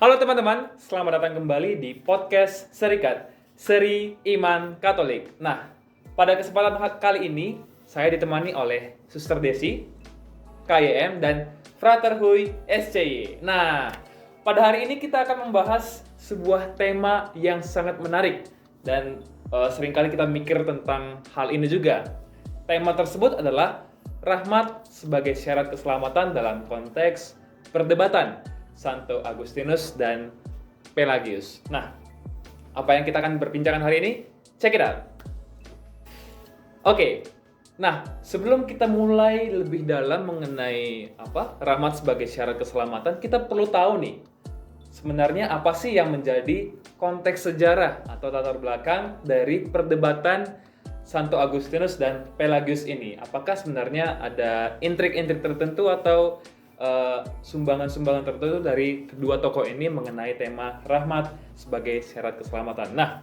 Halo teman-teman, selamat datang kembali di podcast Serikat, Seri Iman Katolik. Nah, pada kesempatan kali ini, saya ditemani oleh Suster Desi, KYM, dan Frater Huy SCY. Nah, pada hari ini kita akan membahas sebuah tema yang sangat menarik dan seringkali kita mikir tentang hal ini juga. Tema tersebut adalah rahmat sebagai syarat keselamatan dalam konteks perdebatan Santo Agustinus dan Pelagius. Nah, apa yang kita akan berbincangkan hari ini? Check it out. Oke. Nah, sebelum kita mulai lebih dalam mengenai rahmat sebagai syarat keselamatan, kita perlu tahu nih, sebenarnya apa sih yang menjadi konteks sejarah atau latar belakang dari perdebatan Santo Agustinus dan Pelagius ini? Apakah sebenarnya ada intrik-intrik tertentu atau sumbangan-sumbangan tertentu dari kedua tokoh ini mengenai tema rahmat sebagai syarat keselamatan? Nah,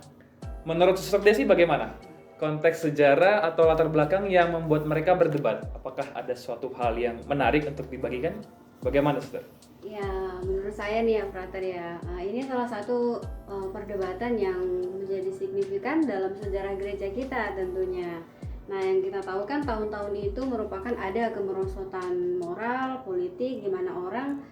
menurut Suster Desi bagaimana? Konteks sejarah atau latar belakang yang membuat mereka berdebat? Apakah ada suatu hal yang menarik untuk dibagikan? Bagaimana, Suster? Ya, menurut saya nih ya, Frater ya, ini salah satu perdebatan yang menjadi signifikan dalam sejarah gereja kita tentunya. Nah, yang kita tahu kan tahun-tahun itu merupakan ada kemerosotan moral, politik, di mana orang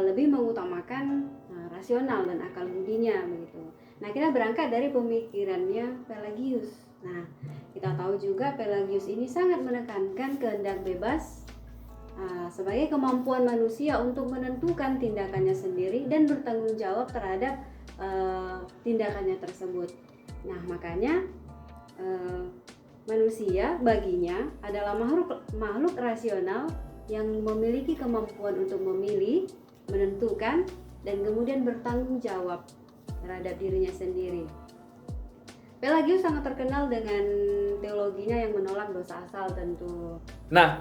lebih mengutamakan rasional dan akal budinya begitu. Nah, kita berangkat dari pemikirannya Pelagius. Nah, kita tahu juga Pelagius ini sangat menekankan kehendak bebas sebagai kemampuan manusia untuk menentukan tindakannya sendiri dan bertanggung jawab terhadap tindakannya tersebut. Nah, makanya manusia baginya adalah makhluk rasional yang memiliki kemampuan untuk memilih, menentukan, dan kemudian bertanggung jawab terhadap dirinya sendiri. Pelagius sangat terkenal dengan teologinya yang menolak dosa asal tentu. Nah,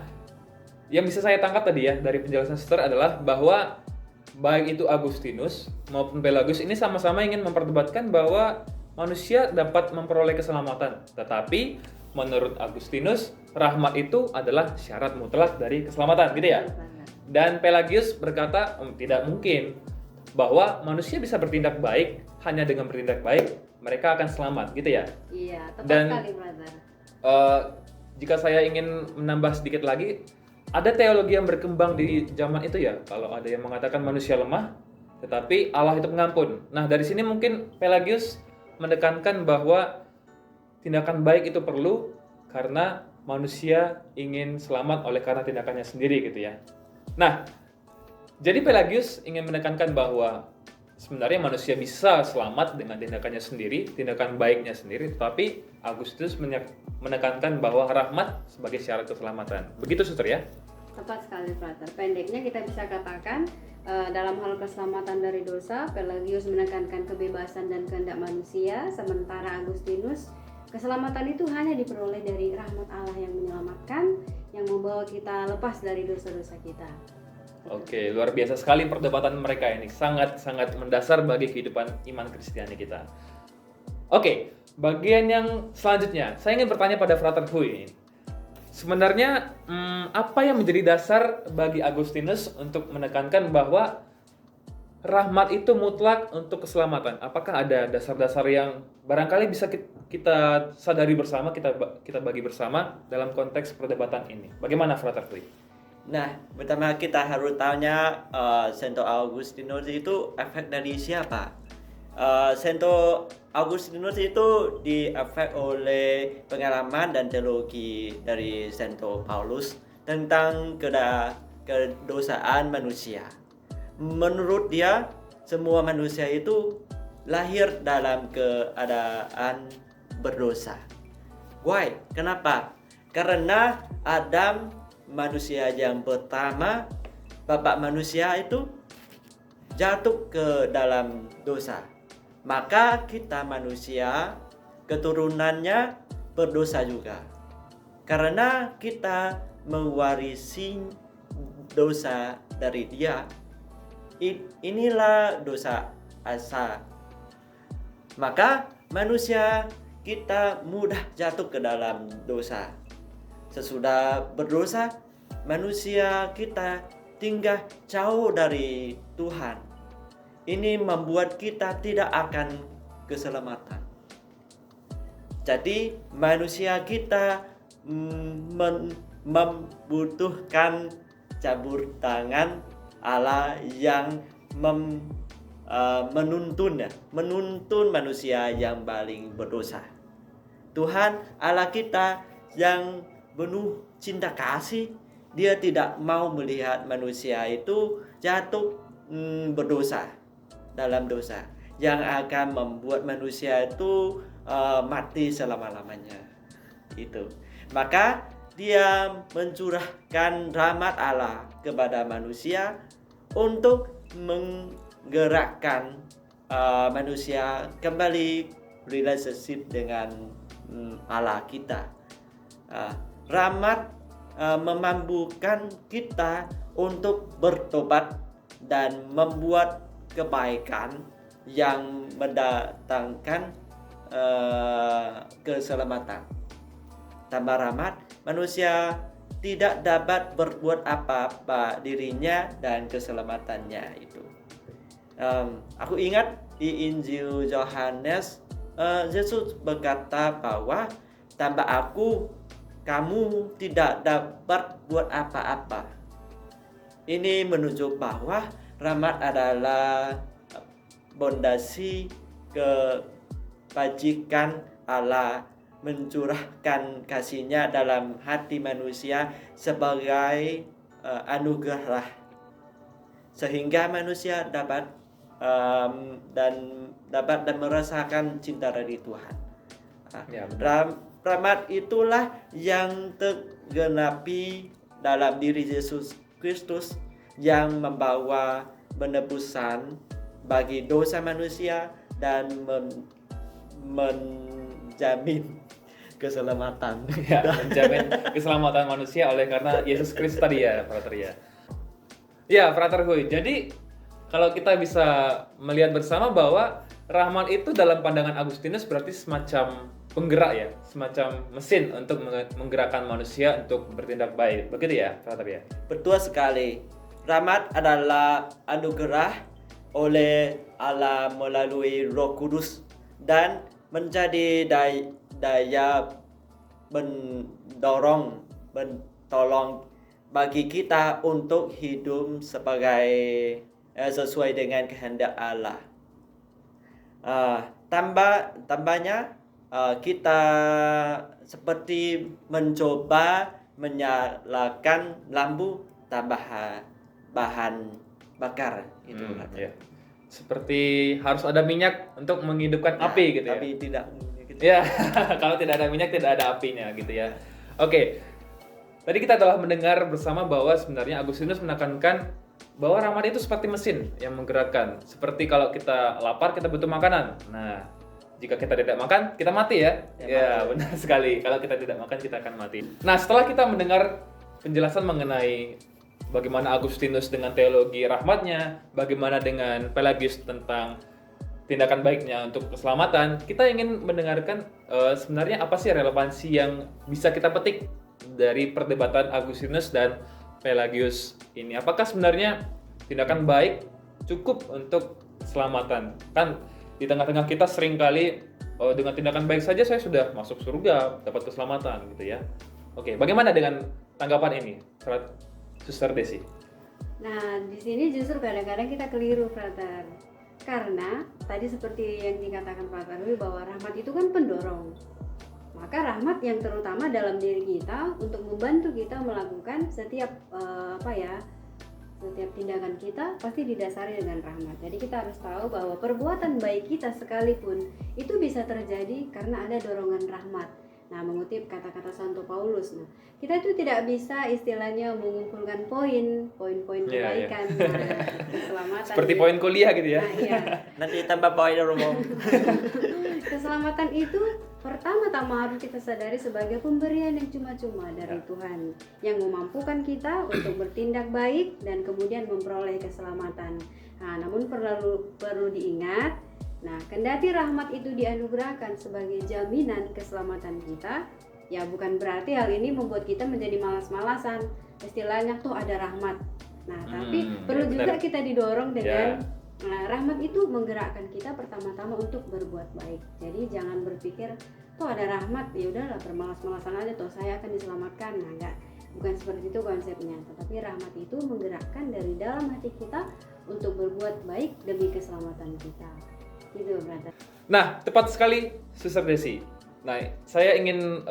yang bisa saya tangkap tadi ya dari penjelasan Suster adalah bahwa baik itu Agustinus maupun Pelagius ini sama-sama ingin memperdebatkan bahwa manusia dapat memperoleh keselamatan. Tetapi menurut Agustinus, rahmat itu adalah syarat mutlak dari keselamatan, gitu ya. Dan Pelagius berkata, tidak mungkin bahwa manusia bisa bertindak baik, hanya dengan bertindak baik mereka akan selamat, gitu ya. Iya, tepat Dan, sekali, brother. Jika saya ingin menambah sedikit lagi, ada teologi yang berkembang di zaman itu ya. Kalau ada yang mengatakan manusia lemah, tetapi Allah itu pengampun. Nah, dari sini mungkin Pelagius menekankan bahwa tindakan baik itu perlu karena manusia ingin selamat oleh karena tindakannya sendiri gitu ya. Nah, jadi Pelagius ingin menekankan bahwa sebenarnya manusia bisa selamat dengan tindakannya sendiri, tindakan baiknya sendiri, tetapi Agustinus menekankan bahwa rahmat sebagai syarat keselamatan. Begitu, Suster ya? Tepat sekali, Frater. Pendeknya kita bisa katakan dalam hal keselamatan dari dosa, Pelagius menekankan kebebasan dan kehendak manusia, sementara Agustinus keselamatan itu hanya diperoleh dari rahmat Allah yang menyelamatkan, yang membawa kita lepas dari dosa-dosa kita. Oke, luar biasa sekali perdebatan mereka ini. Sangat-sangat mendasar bagi kehidupan iman Kristiani kita. Oke, bagian yang selanjutnya, saya ingin bertanya pada Frater Huy. Sebenarnya, apa yang menjadi dasar bagi Agustinus untuk menekankan bahwa rahmat itu mutlak untuk keselamatan? Apakah ada dasar-dasar yang barangkali bisa kita sadari bersama, kita bagi bersama dalam konteks perdebatan ini? Bagaimana, Frater Huy? Nah, pertama kita harus tanya Santo Agustinus itu efek dari siapa? Santo Agustinus itu diefek oleh pengalaman dan teologi dari Santo Paulus tentang kedosaan manusia. Menurut dia, semua manusia itu lahir dalam keadaan berdosa. Why? Kenapa? Karena Adam, manusia yang pertama, bapak manusia itu jatuh ke dalam dosa. Maka kita manusia, keturunannya berdosa juga. Karena kita mewarisi dosa dari dia. Inilah dosa asal. Maka manusia kita mudah jatuh ke dalam dosa. Sesudah berdosa, manusia kita tinggal jauh dari Tuhan. ini membuat kita tidak akan keselamatan. Jadi manusia kita membutuhkan campur tangan Allah yang menuntun manusia yang paling berdosa. Tuhan Allah kita yang penuh cinta kasih, Dia tidak mau melihat manusia itu jatuh berdosa dalam dosa yang akan membuat manusia itu mati selama-lamanya. Itu. Maka Dia mencurahkan rahmat Allah kepada manusia untuk menggerakkan manusia kembali relationship dengan Allah kita. Rahmat memampukan kita untuk bertobat dan membuat kebaikan yang mendatangkan keselamatan. Tanpa rahmat, manusia tidak dapat berbuat apa-apa dirinya dan keselamatannya itu. Aku ingat di Injil Yohanes, Yesus berkata bahwa tanpa aku, kamu tidak dapat buat apa-apa. Ini menunjuk bahwa rahmat adalah pondasi kebajikan Allah mencurahkan kasih-Nya dalam hati manusia sebagai anugerah, sehingga manusia dapat merasakan cinta dari Tuhan. Ya, rahmat itulah yang tergenapi dalam diri Yesus Kristus yang membawa penebusan bagi dosa manusia dan menjamin keselamatan. Ya, menjamin keselamatan manusia oleh karena Yesus Kristus tadi ya, Frater ya. Ya, Frater Huy. Jadi kalau kita bisa melihat bersama bahwa rahmat itu dalam pandangan Agustinus berarti semacam penggerak ya, semacam mesin untuk menggerakkan manusia untuk bertindak baik. Begitu ya, Frater ya? Betul sekali. Rahmat adalah anugerah oleh Allah melalui Roh Kudus dan menjadi daya mendorong, mentolong bagi kita untuk hidup sesuai dengan kehendak Allah. Tambahnya kita seperti mencoba menyalakan lampu tambah bahan bakar itu. Ya. Seperti harus ada minyak untuk menghidupkan api gitu ya. Tapi tidak gitu. Ya, kalau tidak ada minyak tidak ada apinya gitu ya. Oke. Tadi kita telah mendengar bersama bahwa sebenarnya Agustinus menekankan bahwa rahmat itu seperti mesin yang menggerakkan. Seperti kalau kita lapar kita butuh makanan. Nah, jika kita tidak makan kita mati ya. Ya, benar sekali. Kalau kita tidak makan kita akan mati. Nah, setelah kita mendengar penjelasan mengenai bagaimana Agustinus dengan teologi rahmatnya, bagaimana dengan Pelagius tentang tindakan baiknya untuk keselamatan, kita ingin mendengarkan sebenarnya apa sih relevansi yang bisa kita petik dari perdebatan Agustinus dan Pelagius ini. Apakah sebenarnya tindakan baik cukup untuk keselamatan? Kan di tengah-tengah kita seringkali dengan tindakan baik saja saya sudah masuk surga, dapat keselamatan gitu ya. Oke, bagaimana dengan tanggapan ini, Suster Desi? Nah, di sini justru kadang-kadang kita keliru, Frater. Karena tadi seperti yang dikatakan Frater Huy bahwa rahmat itu kan pendorong. Maka rahmat yang terutama dalam diri kita untuk membantu kita melakukan setiap setiap tindakan kita pasti didasari dengan rahmat. Jadi kita harus tahu bahwa perbuatan baik kita sekalipun itu bisa terjadi karena ada dorongan rahmat. Nah, mengutip kata-kata Santo Paulus, nah, kita itu tidak bisa istilahnya mengumpulkan poin-poin kebaikan, keselamatan. Seperti poin kuliah gitu ya. Nah, iya. Nanti tambah poin umum. Keselamatan itu pertama-tama harus kita sadari sebagai pemberian yang cuma-cuma dari Tuhan yang memampukan kita untuk bertindak baik dan kemudian memperoleh keselamatan. Nah, namun perlu diingat, nah, kendati rahmat itu dianugerahkan sebagai jaminan keselamatan kita, ya bukan berarti hal ini membuat kita menjadi malas-malasan. Istilahnya tuh ada rahmat. Nah, tapi perlu juga kita didorong dengan Nah, rahmat itu menggerakkan kita pertama-tama untuk berbuat baik. Jadi jangan berpikir, toh ada rahmat, ya udahlah bermalas-malasan aja, toh saya akan diselamatkan. Nah, enggak, bukan seperti itu konsepnya. Tetapi rahmat itu menggerakkan dari dalam hati kita untuk berbuat baik demi keselamatan kita. Gitu, brother. Nah, tepat sekali, Suster Desi. Nah, saya ingin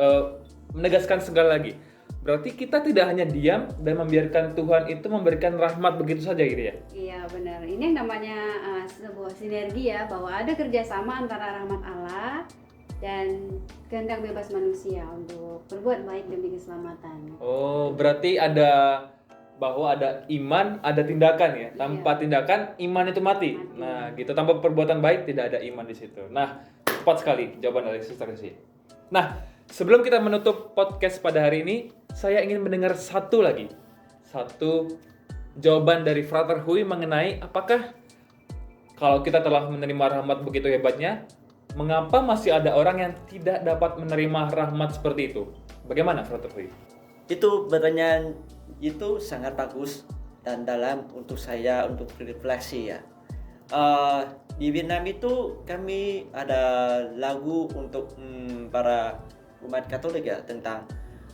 menegaskan sekali lagi. Berarti kita tidak hanya diam dan membiarkan Tuhan itu memberikan rahmat begitu saja gitu ya? Iya benar. Ini yang namanya sebuah sinergi ya, bahwa ada kerjasama antara rahmat Allah dan kehendak bebas manusia untuk berbuat baik demi keselamatan. Oh, berarti bahwa ada iman, ada tindakan ya. Tanpa tindakan, iman itu mati. Nah, gitu. Tanpa perbuatan baik tidak ada iman di situ. Nah, tepat sekali jawaban dari Suster Desi. Nah, sebelum kita menutup podcast pada hari ini, saya ingin mendengar satu jawaban dari Frater Hui mengenai apakah kalau kita telah menerima rahmat begitu hebatnya, mengapa masih ada orang yang tidak dapat menerima rahmat seperti itu? Bagaimana, Frater Hui? Itu pertanyaan itu sangat bagus dan dalam untuk saya untuk refleksi ya. Di Vietnam itu kami ada lagu untuk para umat Katolik ya, tentang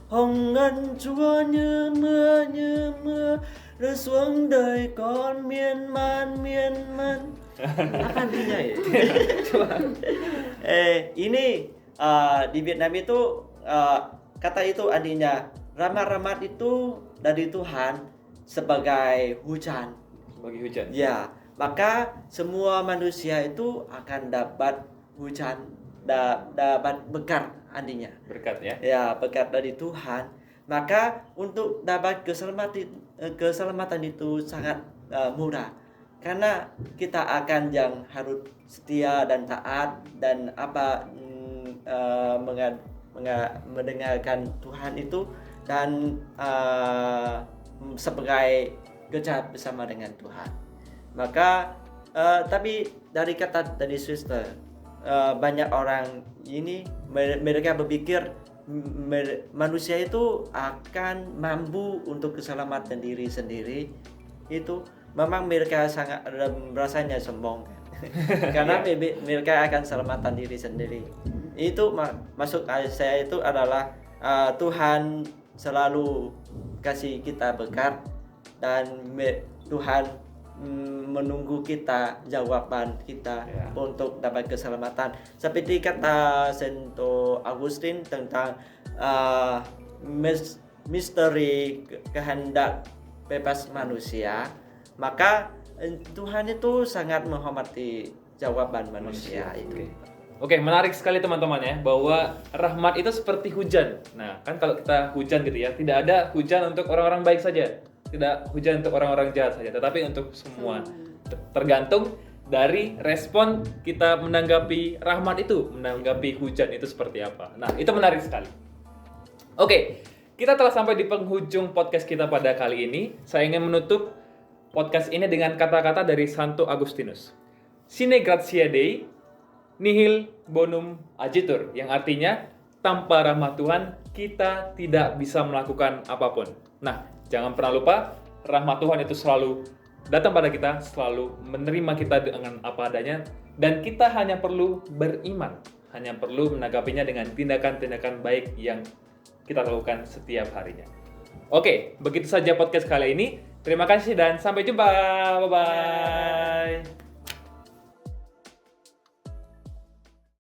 Hồng ân Chúa như mưa rơi xuống đời con miên man. Apa artinya ya? Ini di Vietnam itu kata itu artinya rahmat itu dari Tuhan sebagai hujan. Sebagai hujan. Ya, maka semua manusia itu akan dapat hujan, dapat berkat artinya. Berkat ya. Ya, berkat dari Tuhan. Maka untuk dapat keselamatan itu sangat mudah. Karena kita akan yang harus setia dan taat dan mendengarkan Tuhan itu dan sebagai kerja bersama dengan Tuhan. Maka tapi dari kata dari sister, banyak orang ini mereka berpikir manusia itu akan mampu untuk keselamatan diri sendiri. Itu memang mereka sangat rasanya sombong karena mereka akan selamatan diri sendiri. Itu masuk saya itu adalah Tuhan selalu kasih kita berkat dan Tuhan menunggu kita jawaban kita untuk dapat keselamatan. Seperti kata Santo Agustin tentang misteri kehendak bebas manusia, maka Tuhan itu sangat menghormati jawaban manusia itu. Oke, menarik sekali teman-teman ya, bahwa rahmat itu seperti hujan. Nah, kan kalau kita hujan gitu ya, tidak ada hujan untuk orang-orang baik saja. Tidak hujan untuk orang-orang jahat saja, tetapi untuk semua. Tergantung dari respon kita menanggapi rahmat itu, menanggapi hujan itu seperti apa. Nah, itu menarik sekali. Oke, kita telah sampai di penghujung podcast kita pada kali ini. Saya ingin menutup podcast ini dengan kata-kata dari Santo Agustinus. Sine gratia Dei, nihil bonum agitur, yang artinya tanpa rahmat Tuhan kita tidak bisa melakukan apapun. Nah, jangan pernah lupa rahmat Tuhan itu selalu datang pada kita, selalu menerima kita dengan apa adanya, dan kita hanya perlu beriman, hanya perlu menanggapinya dengan tindakan-tindakan baik yang kita lakukan setiap harinya. Oke, begitu saja podcast kali ini. Terima kasih dan sampai jumpa. Bye-bye.